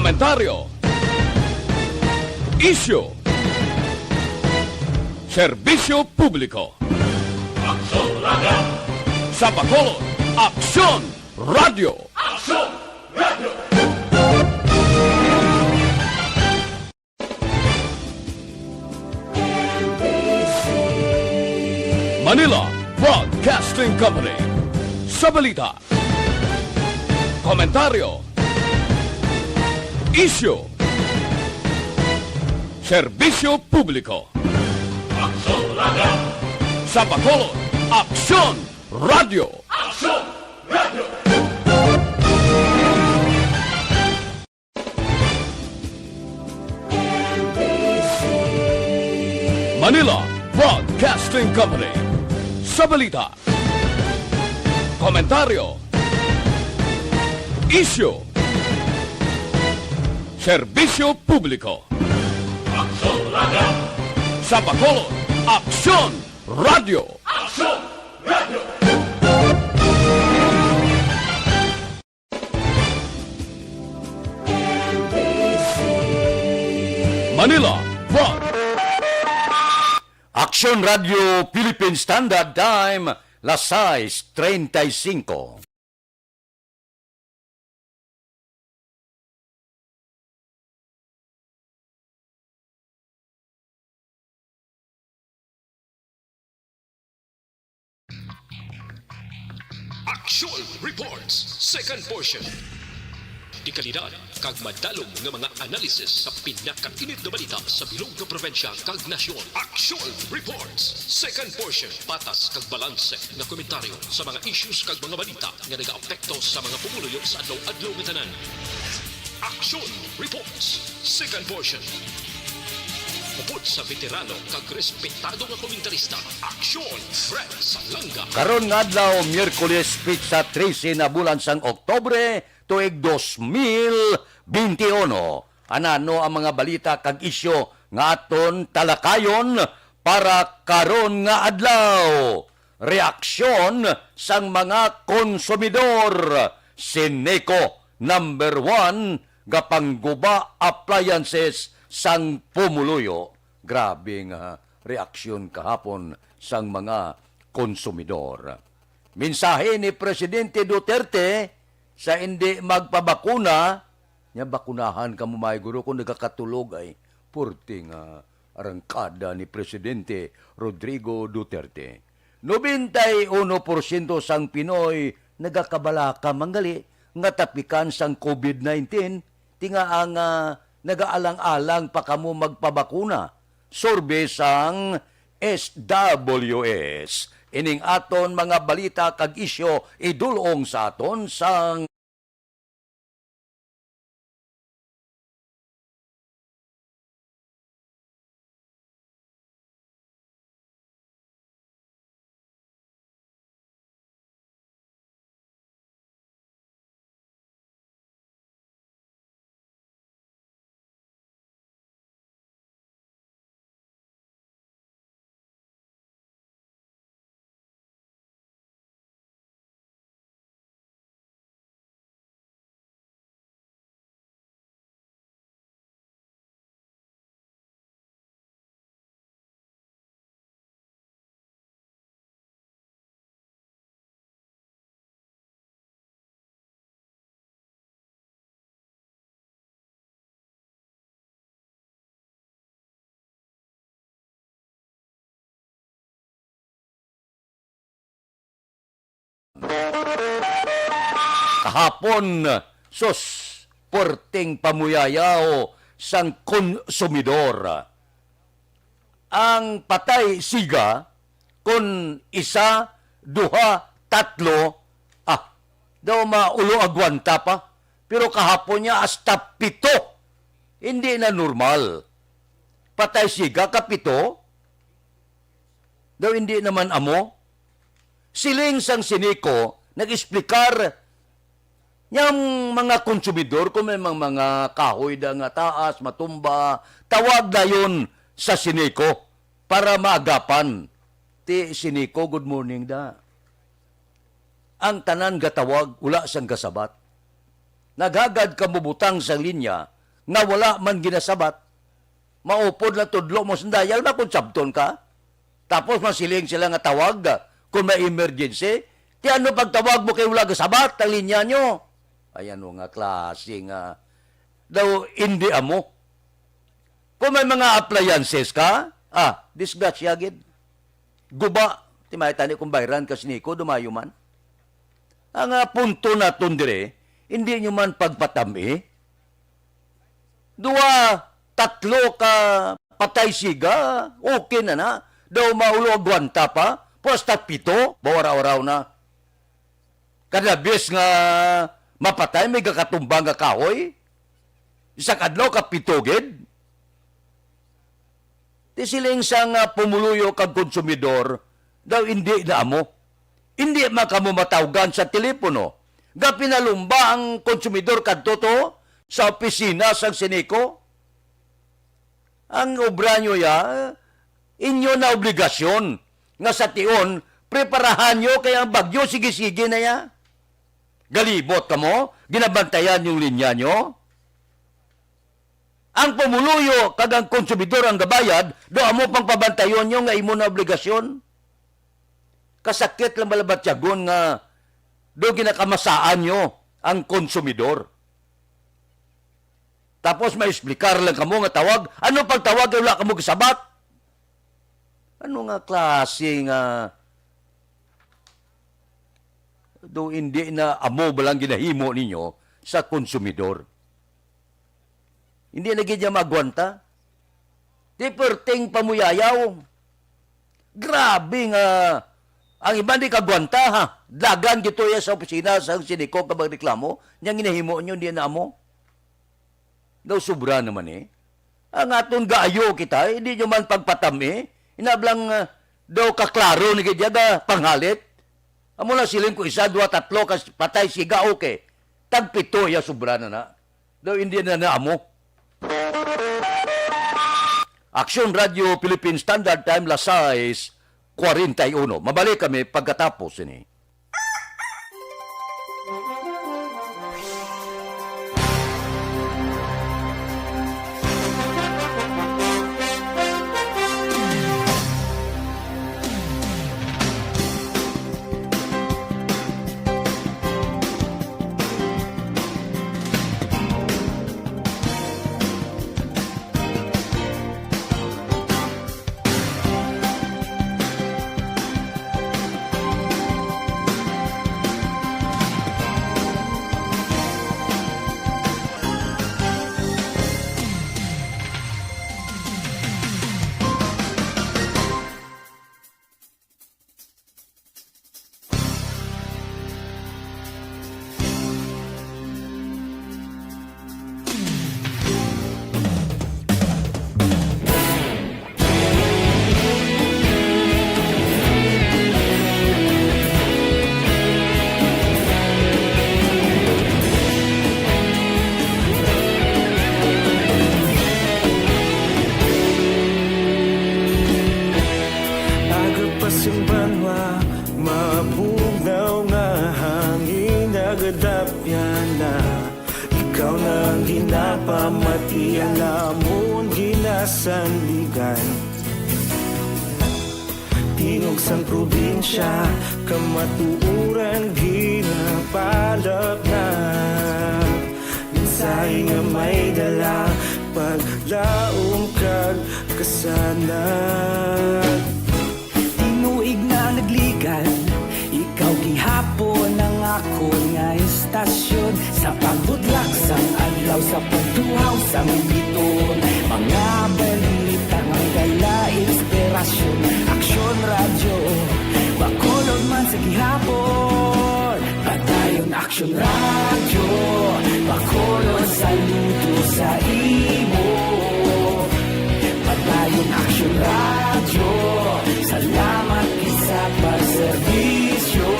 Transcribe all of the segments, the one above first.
komentaryo, isyu, serbisyo publiko. Aksyon Radio! Sa Bacolod, Aksyon Radio! Aksyon Radio! Manila Broadcasting Company. Sa balita, komentaryo, isyu, serbisyo publiko. Aksyon Radio! Sa Bacolod, Aksyon Radio! Aksyon Radio! Manila Broadcasting Company. Sa balita, komentaryo, isyu, serbisyo publiko. Aksyon Radio! Sa Bacolod, Aksyon Radio! Aksyon Radio! Manila Broad. Aksyon Radio Philippine Standard Time, las 6:35. Action Reports, second portion. Di kalidad, kag madalong nga mga analisis sa pinakainit na balita sa bilog na probinsya kag nasyon. Action Reports, second portion. Patas kag balanse na komentaryo sa mga issues kag mga balita nga nagaapekto sa mga pumuluyo sa adlaw-adlaw nga tanan. Action Reports, second portion. Upod sa veterano kag respetado nga komentarista, Aksyon Fred Salanga. Karon nga adlaw, Miyerkules, pitsa 13 na bulan sang Oktobre, tuig 2021. Anano ang mga balita kag isyo nga aton talakayon para karon nga adlaw. Reaksyon sang mga konsumidor. Sineco number 1 gapangguba appliances sang pumuluyo. Grabe nga reaksyon kahapon sang mga konsumidor. Mensahe ni Presidente Duterte sa hindi magpabakuna, nya bakunahan ka mo may guro kung nagkakatulog ay purti nga arangkada ni Presidente Rodrigo Duterte. 91% sang Pinoy nagakabalaka manggali nga tapikan sang COVID-19 tinga ang nagaalang-alang pa kamo magpabakuna. Survey sang SWS. Ining aton mga balita kag isyo idulong sa aton sang kahapon, sus, puerteng pamuyayaw sang konsumidor. Ang patay siga, kung isa, duha, tatlo, daw maulo agwanta pa. Pero kahapon niya hasta 7. Hindi na normal. Patay siga, kapito. Daw hindi naman amo. Siling sang Sineco, nag-explicar yung mga konsumidor, kung may mga kahoy da nga taas, matumba, tawag na yun sa Sineco para maagapan. Ti Sineco, good morning da. Ang tanan gatawag, ula sang gasabat. Nagagad ka mubutang sa linya nga wala man ginasabat. Maupod na tudlo mo sandayal na kung sabton ka. Tapos masiling sila nga tawag kung may emergency. Ti ano pagtawag mo kay wala gasabat ang linya nyo? Ayan nga klase nga. Daw hindi amo. Kung may mga appliances ka, disgrasya gid. Guba, ti may tani kung bayran ka siniko, dumayo man. Ang punto na tundire, hindi nyo man pagpatami. 2, 3 ka patay siga, okay na. Daw maulo agwanta pa, posta 7, bawara-oraw na. Kadabis nga mapatay, may kakatumbang nga kahoy. Isang adlaw ka 7 gid. Ti siling sang pumuluyo kag konsumidor, daw hindi na amo. Hindi makamo matawgan sa telepono. Ga pinalumba ang konsumidor kadto to sa opisina sang siniko. Ang obra nyo inyo na obligasyon nga sa tion, preparahan nyo kaya ang bagyo sige-sige na ya. Galibot ka mo, ginabantayan yung linya nyo. Ang pumuluyo kag ang konsumidor ang gabayad, do amo pang pabantayon nyo nga imo na obligasyon. Kasakit lang malabat yagon nga do ginakamasaan nyo ang konsumidor. Tapos may explicar lang kamo nga tawag. Ano pagtawag wala kamo gisabat? Ano nga klase nga do hindi na amo balang ginahimo ninyo sa konsumidor? Hindi na gid magwanta. Di perting pamuyayaw. Grabe nga. Ang iba di kagwanta ha. Dagan gito ya sa opisina sa siniko kabag reklamo. Niyang ginahimo nyo, hindi na amo. Daw sobra naman Ang aton gaayo kita, hindi nyo man pagpatami. Inablang daw kaklaro ni Gidyaga panghalit. Amo na siling ko 1, 2, 3 kas patay siga okay. Tag 7 ya sobra na. Daw hindi na amo. Aksyon Radio Philippine Standard Time Las 6:41. Mabalik kami pagkatapos ini. Pamati alamon ginasanligan Tingog sang probinsya kamatuuran ginapalap na Minsay nga may dala paglaom kag kasanag Tinuig na nagligan ikaw gihapon ang ako nga istasyon Sa pagbudlak sang adlaw sa pagtuhaw sa militon Mga balita ang dala inspirasyon Aksyon radyo, bakulog man sa gihapon Padayon aksyon radyo, bakulog saludo sa imo Padayon aksyon radyo, salamat sa pagserbisyo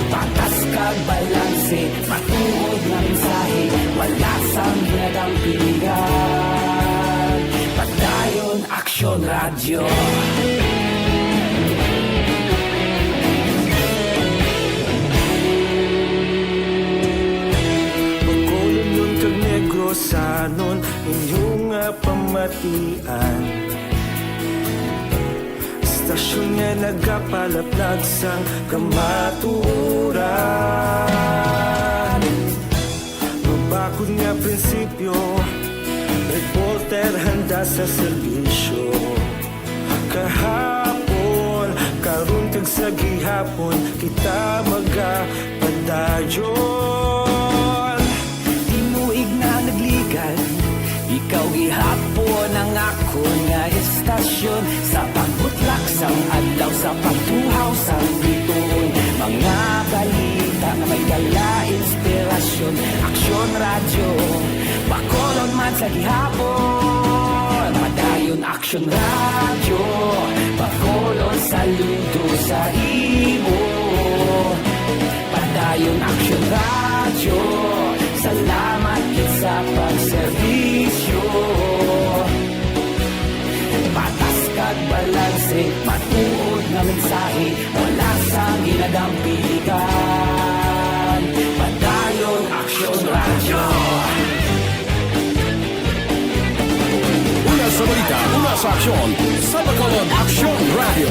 Patas kag balanse, matuod na mensahe Wala sang ginadang pilihan Padayon Aksyon Radio sanon inyong pamatian. Istasyon nga nagapalaplag sang kamaturan. Mabakod nga prinsipyo, reporter handa sa serbisyo. Kahapon, karon kag sa gihapon, kita magapadayon. Tinuig na nagligan, ikaw gihapon ang ako nga estasyon. Sa pagbutlak sang adlaw, sa pagtuhaw sang bituon, mga balita na may dala inspirasyon. Aksyon radyo, bakolon man sa gihapon. Madayon aksyon radyo, bakolon saludo sa imo. Padayon aksyon radyo, salamat gid sa pagserbisyo. Patas kag balanse, matuod nga mensahe, wala sa ginadampigan. Padayon aksyon radyo. Una sa balita, una sa aksyon, sa Bacolod Aksyon Radio.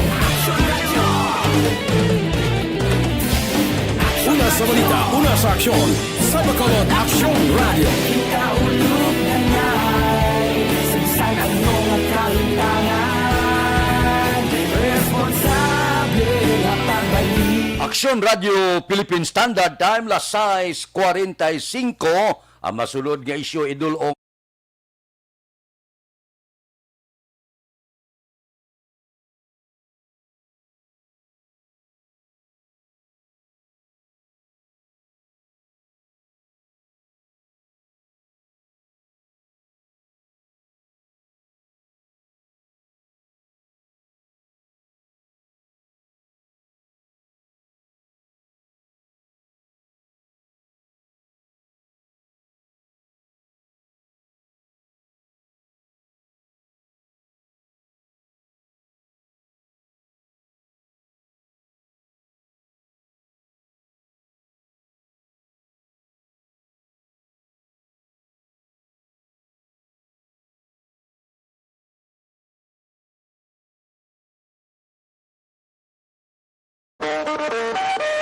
Una sa balita, una sa aksyon, sa Bacolod Aksyon Radio. Kaulog na ngay, sagsay ang mga kalintangan. Responsable nga pagbalik. Aksyon Radio Philippine Standard Time, las 6:45. Ang masulod nga isyu idulong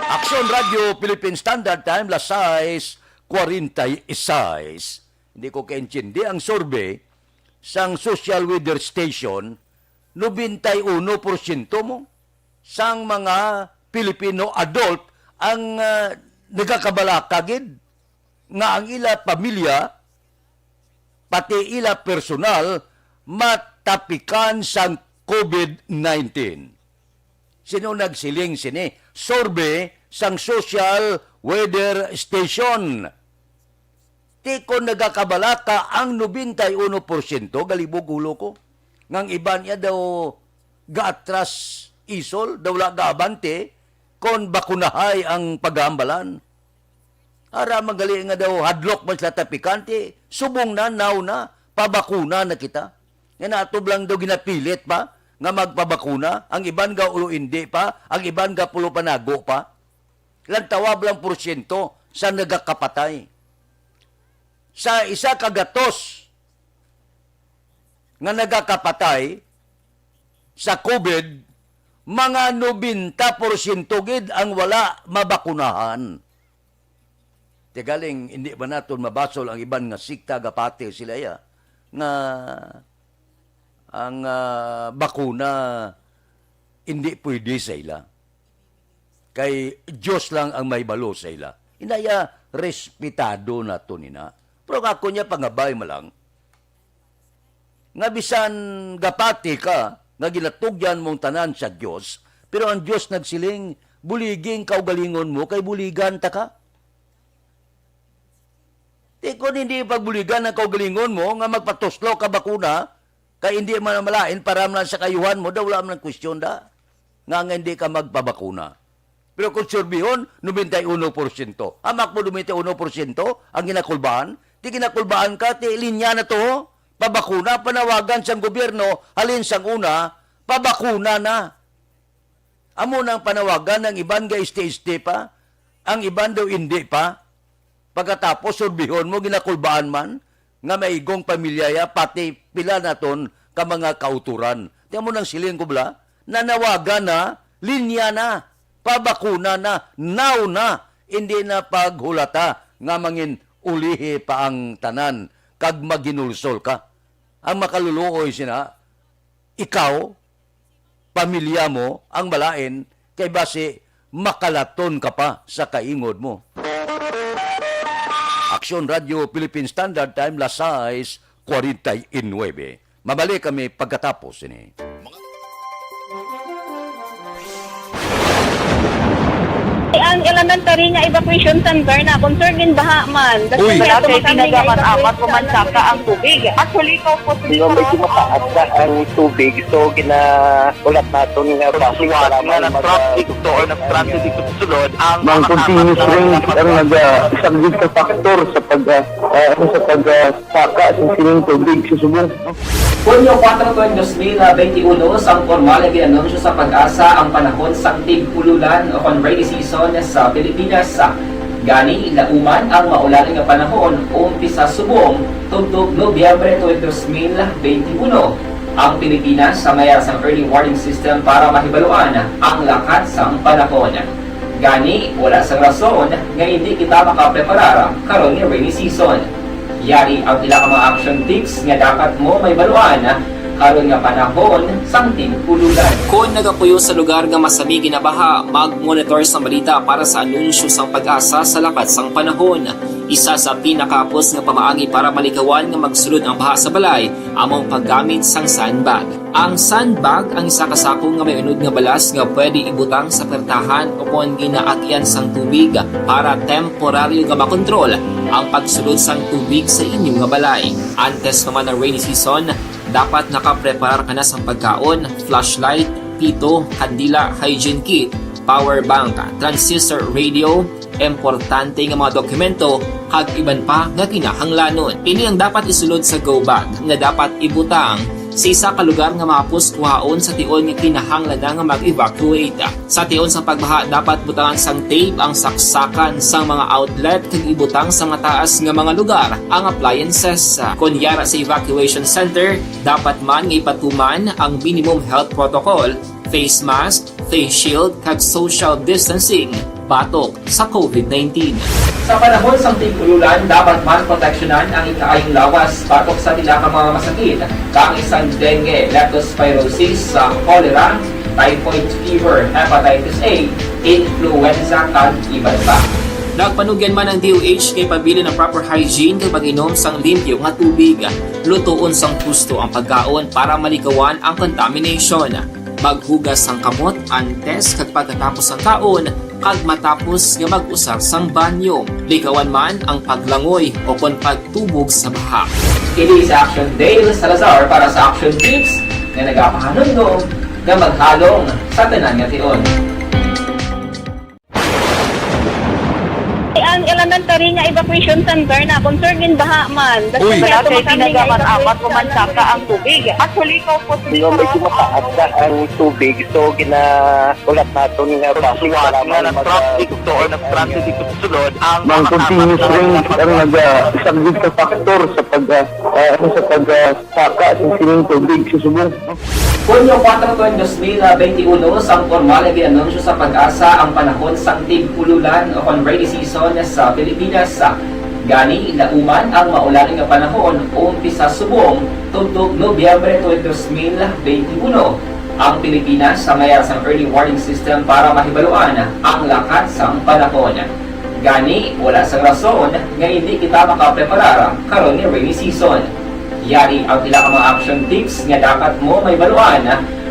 Aksyon Radio Philippine Standard Time, las 6:46. Hindi ko kaintindi ang survey sang Social Weather Station, 91% mo sang mga Pilipino adult ang nagakabalakagid nga ang ila pamilya pati ila personal matapikan sang COVID-19. Sino nagsiling sini? Survey sang Social Weather Station. Ti ko nagakabalaka ang 91% galibog ulo ko. Ngang iba niya daw gaatras isol, daw la gaabante, kon bakunahay ang paghambalan. Ara magali nga daw hadlok man sila tapikanti, subong na, naw na, pabakuna na kita. Yan ato lang daw ginapilit pa, nga magpabakuna, ang iban ga ulo hindi pa, ang iban ga pulo panago pa. Lantawab lang porsyento sa nagakapatay. Sa isa kagatos nga nagakapatay sa COVID, mga 90% gid ang wala mabakunahan. Tigaling, hindi ba naton mabasol ang iban nga sikta gapati sila ya, nga ang bakuna hindi pwede sa ila. Kay Diyos lang ang may balo sa ila. Inaya, respetado na to nina. Pero ako niya pangabay malang, nga bisan gapati ka, nga ginatugyan mong tanan sa Diyos, pero ang Diyos nagsiling, buliging kaugalingon mo, kay buligan ta ka. Di kung hindi pagbuligan ang kaugalingon mo, nga magpatuslo ka bakuna, kay hindi man malain, para man sa kayuhan mo, daw wala man ang question da. Nga hindi ka magpabakuna. Pero kung surbihon, 91%. Amak mo 91% ang ginakulbaan. Di ginakulbaan ka, ti linya na to, pabakuna, panawagan sa gobyerno, halin sang una, pabakuna na. Amo nang panawagan ng iban ga iste-iste pa, ang iban daw hindi pa. Pagkatapos, surbihon mo, ginakulbaan man, nga maigong pamilyaya pati pila naton ka mga kauturan. Tiyan mo nang siling ko bala, nanawagan na, linya na, pabakuna na, now na, hindi na paghulata nga mangin ulihi pa ang tanan kag maginulsol ka. Ang makaluluoy sina, ikaw, pamilya mo, ang balain, kay base makalaton ka pa sa kaingod mo. Aksyon Radio Philippine Standard Time, las 6:49. Mabalik kami pagkatapos ini. Ang elementary nga evacuation center na concern din baha man. Uy! Kaya Kaya tinagaman apat evacuation kumansaka ang tubig. Actually, ikaw po Di ba medyo mataas na ang tubig, so ginaulat natin nga Siwat nga nag-traffic to or nag-transit dito sa sulod ang Mang continuous rain ang nag-subject sa factor sa pagsaka sa sining tubig sa subong. Hunyo 4, 2021, sang formal na ginanunsyo sa Pag-asa ang panahon sa tig-ululan o rainy season sa Pilipinas. Gani, lauman ang maulan nga panahon umpisa subong tugtog Nobyembre 2021. Ang Pilipinas sa mayroon sa early warning system para mahibaluan ang lakat sa panahon. Gani, wala sa rason nga hindi kita makapreparar karon nga rainy season. Yari ang ilang mga action tips nga dapat mo may baluan karon nga panahon sang tig-ululan. Kung nagapuyo sa lugar nga masami ginabaha, mag-monitor sa balita para sa anunsyo sang Pag-asa sa lakat sang panahon. Isa sa pinakapos nga pamaagi para malikawan nga magsulod ang baha sa balay, among paggamit sang sandbag. Ang sandbag ang isa kasako nga may unod nga balas nga pwede ibutang sa pertahan upon ginaagyan sang tubig para temporaryo nga makontrol ang pagsulod sang tubig sa inyong nga balay. Antes naman ng rainy season, dapat nakapreparar ka na sa pagkaon, flashlight, pito, kandila, hygiene kit, power bank, transistor radio, importante nga mga dokumento, kag iban pa nga kinahanglanon. Ini ang dapat isulod sa go bag nga dapat ibutang sa isa ka lugar nga mapus kuhaon sa tion nga kinahanglan nga mag-evacuate. Sa tion sa pagbaha dapat butangan sang tape ang saksakan sang mga outlet kag ibutang sa mataas nga mga lugar ang appliances. Kunyara sa evacuation center, dapat man nga ipatuman ang minimum health protocol, face mask, face shield kag social distancing batok sa COVID-19. Sa panahon sang tig-ululan, dapat man proteksyonan ang ikaayong lawas batok sa tila ka mga masakit, kang isang dengue, leptospirosis, cholera, typhoid fever, hepatitis A, influenza, kag iban pa. Nagpanugyan man ang DOH kay pabili ng proper hygiene kay pag-inom sang limpyo nga tubig. Lutuon sang gusto ang pagkaon para malikawan ang contamination. Maghugas sang kamot antes kag pagkatapos ang kaon kag matapos nga mag-usar sang banyo. Likawan man ang paglangoy o kon pagtubog sa baha. Kini sa Action Dale Salazar para sa Action Tips nga nagapahanundong nga maghalong sa tanan nga tion. Ang elementary nga evacuation center na concern din baha man. Uy! Kaya tinagaman apat kumansaka ang tubig. Actually, ikaw po Di ba medyo mataas na ang tubig, so ginaulat natin nga Siwat nga nag-traffic to or nag-transit dito sa sulod ang Mang continuous rain ang nag-subject sa factor sa pagsaka sa sining tubig sa subong. Hunyo 4, 2021, sang formal na ginanunsyo sa Pag-asa ang panahon sang tig-ululan o rainy season sa Pilipinas. Gani, lauman ang maulan nga panahon umpisa subong tugtog Nobyembre 2021. Ang Pilipinas sa mayroon sa early warning system para mahibaluan ang lakat sa panahon. Gani, wala sa rason nga hindi kita makapreparar karon nga rainy season. Yari ang ilang mga action tips nga dapat mo may baluan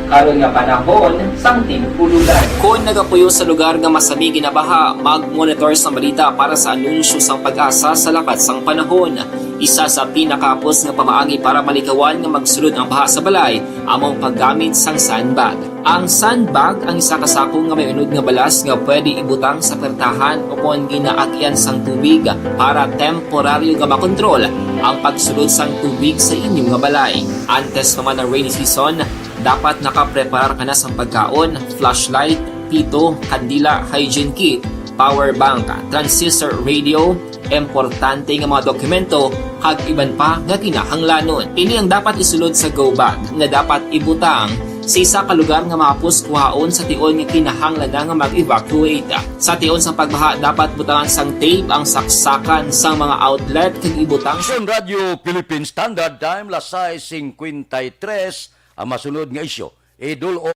karon nga panahon sang tig-ululan. Kung nagapuyo sa lugar nga masami ginabaha, mag-monitor sa balita para sa anunsyo sang Pag-asa sa lakat sang panahon. Isa sa pinakapos nga pamaagi para malikawan nga magsulod ang baha sa balay, among paggamit sang sandbag. Ang sandbag ang isa kasako nga may unod nga balas nga pwede ibutang sa pertahan upon ginaagyan sang tubig para temporaryo nga makontrol ang pagsulod sang tubig sa inyong nga balay. Antes naman ng rainy season, dapat nakapreparar ka na sa pagkaon, flashlight, pito, kandila, hygiene kit, power bank, transistor radio, importante nga mga dokumento, kag iban pa nga kinahanglanon. Ini ang dapat isulod sa go bag nga dapat ibutang sa isa ka lugar nga mapus kuhaon sa tion nga kinahanglan nga mag-evacuate. Sa tion sa pagbaha dapat butangan sang tape ang saksakan sang mga outlet kag ibutang Aksyon Radio Philippines Standard Time, lasay 53, ang masunod nga isyo. Idol o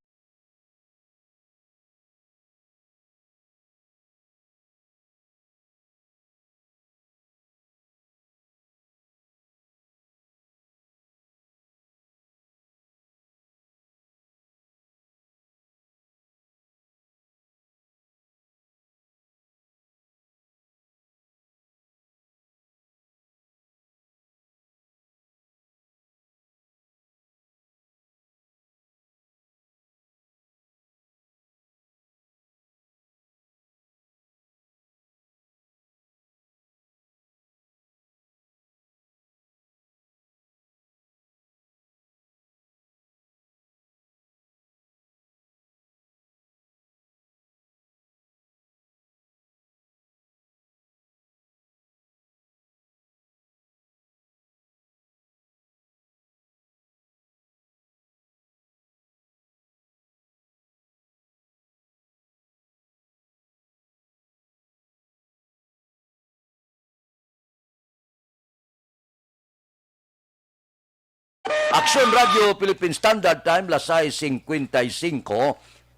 Aksyon Radio Philippine Standard Time, lasay 55,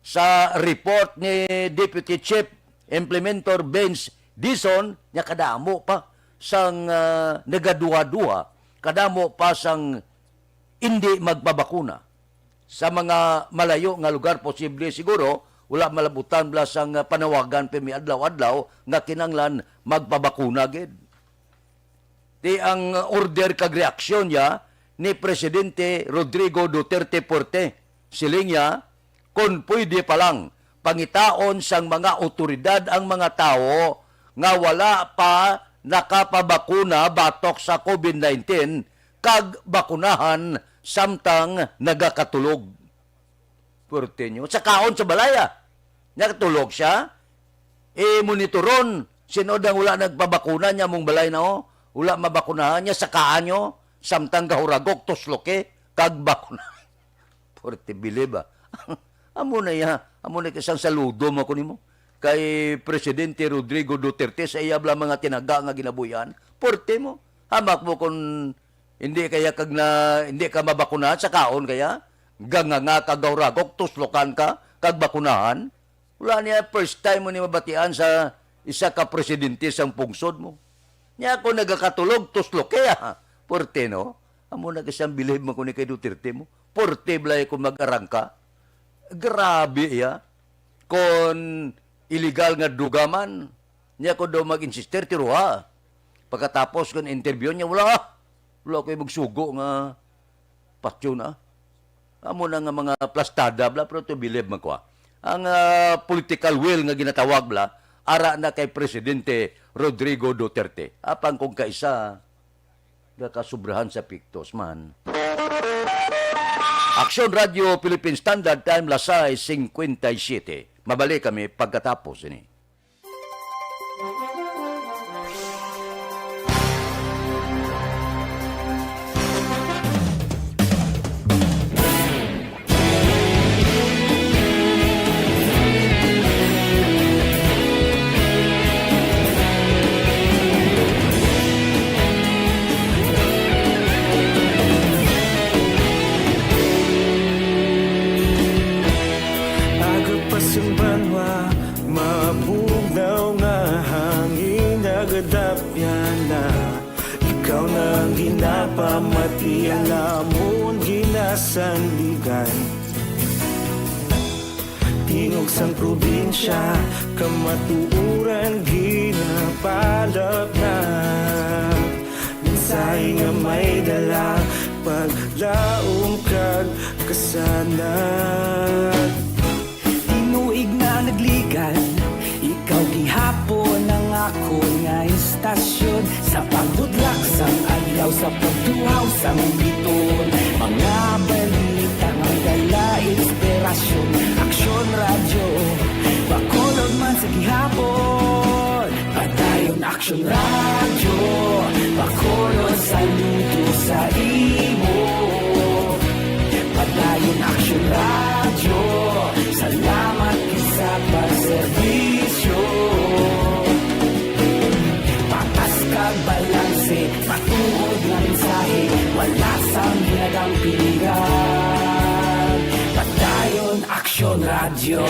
sa report ni Deputy Chief Implementor Benz Dizon, niya kadamo pa sang nagaduha-duha, kadamo pa sang hindi magpabakuna. Sa mga malayo nga lugar, posible siguro, wala malabutan bla sang panawagan pimi adlaw-adlaw nga kinanglan magpabakuna gid. Di ang order kag reaksyon niya ni Presidente Rodrigo Duterte Porte. Siling niya, kung pwede pa lang, pangitaon sang mga otoridad ang mga tao nga wala pa nakapabakuna batok sa COVID-19 kag bakunahan samtang nagakatulog. Porte nyo. Sa kaon sa balaya, nakatulog siya, monitoron, sino dang wala nagpabakuna niya mong balay na wala mabakunahan niya, sakaan nyo, samtang kahuragok, tusloke, kag bakuna. Porte biliba. Amo na isang saludo mo ko nimo. Kay Presidente Rodrigo Duterte sa iya bla mga tinaga nga ginabuyan. Porte mo. Hamak mo kung hindi ka mabakunahan sa kaon kaya. Ganganga kag kahuragok, tuslokan ka, kag bakunahan. Wala niya first time mo ni mabatian sa isa ka presidente sang pungsod mo. Niya ako nagakatulog, tusloke Porte, no? Amo na kasang bilib mo kung ni kay Duterte mo. Porte, blay kung mag-arangka. Grabe, ya. Kung illegal nga dugaman, niya ko daw mag-insister, tiruha. Pagkatapos kung interview niya, wala ko yung magsugo nga patyo na. Amo na nga mga plastada, bla, pero ito bilib mo ko. Ang political will nga ginatawag, bla, ara na kay Presidente Rodrigo Duterte. Apang kung kaisa, kasubrahan sa pictos man. Aksyon Radio Philippine Standard Time, lasay 57. Mabalik kami pagkatapos ini. Ikaw nang ginapamati, alamon ginasandigan. Tingog sang probinsya, kamatuuran ginapalap na. Minsay nga may dala, paglaom kag kasanat. Tinuig na nagligan, ikaw gihapon ang ako nga istasyon. Sa pagbudlak sang adlaw, sa pagtuhaw sang biton, mga balita nga dala inspirasyon. Aksyon radyo, bakolog man sa gihapon. Padayon Aksyon radyo, bakolog sa radyo.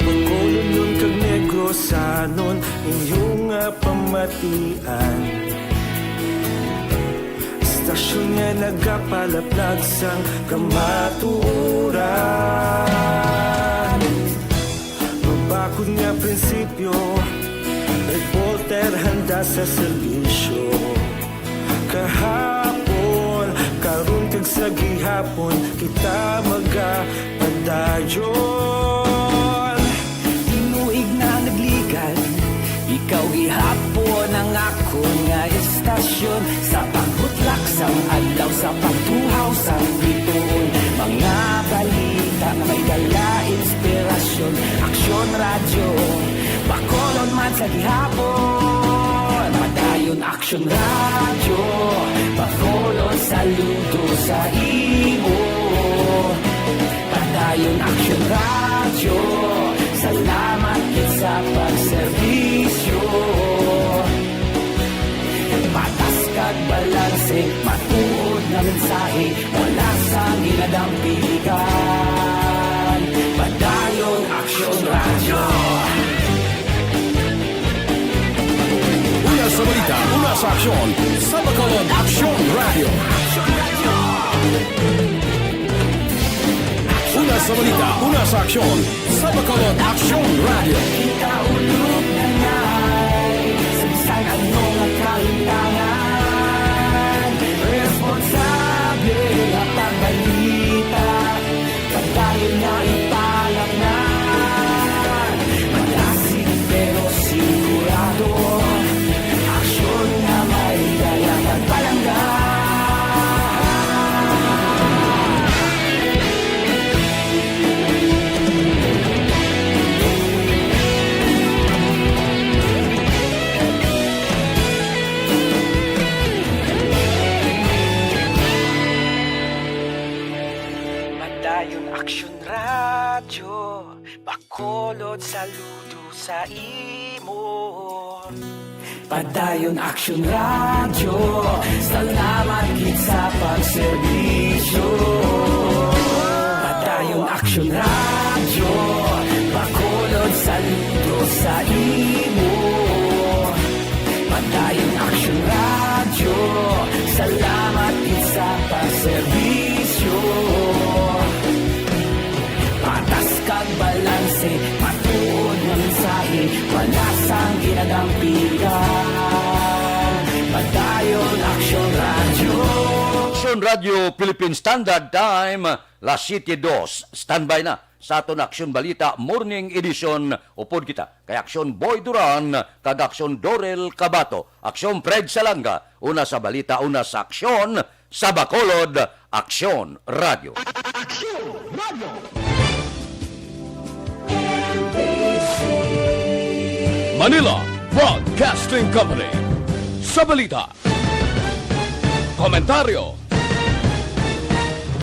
Pagkulunod kag negrosanon inyong pamatian. Istasyon nga nagapalaplag sang kamatuuran. Mabakod nga prinsipyo, reporter handa sa serbisyo. Kahapon, karon kag sa gihapon, kita magapadayon. Tinuig na nagligan, ikaw gihapon ang ako nga istasyon. Sa pagbutlak sang adlaw, sa pagtuhaw sang bituon. Mga balita na may dala inspirasyon. Aksyon radyo, Bacolod man sa gihapon. Padayon aksyon radyo, Bacolod saludo sa imo. Padayon aksyon radyo, salamat kit sa pagserbisyo. Patas kag balanse, matuod na mensahe, wala sa ginadampigan. Padayon aksyon radyo. Una sa balita, una sa aksyon, sa Bacolod Aksyon Radio. Una sa balita, una sa aksyon, sa Bacolod Aksyon Radio. Ikaulog na ngay, sa bisan anong kalintangan. Responsable na pagbalita, pagdayon na ipalak na. Malasig pero sigurado, aksyon na may dalang at palanggan. Padayon aksyon radyo, Bacolod saludo sa imo. Padayon aksyon radyo, salamat kit sa pagserbisyo. Padayon aksyon radyo, Bacolod saludo sa imo. Padayon aksyon radyo, salamat kit sa pagserbisyo. Patas kag balanse, matuod na mensahe, wala sang ginadampigan. Padayon aksyon radyo. Aksyon Radio Philippine Standard Time, las 7:02. Standby na sa aton Aksyon Balita Morning Edition. Upod kita kay Aksyon Boy Duran, kag Aksyon Dorel Cabato, Aksyon Fred Salanga, una sa balita, una sa aksyon, sa Bacolod Aksyon Radio. Manila Broadcasting Company. Sa balita, komentaryo,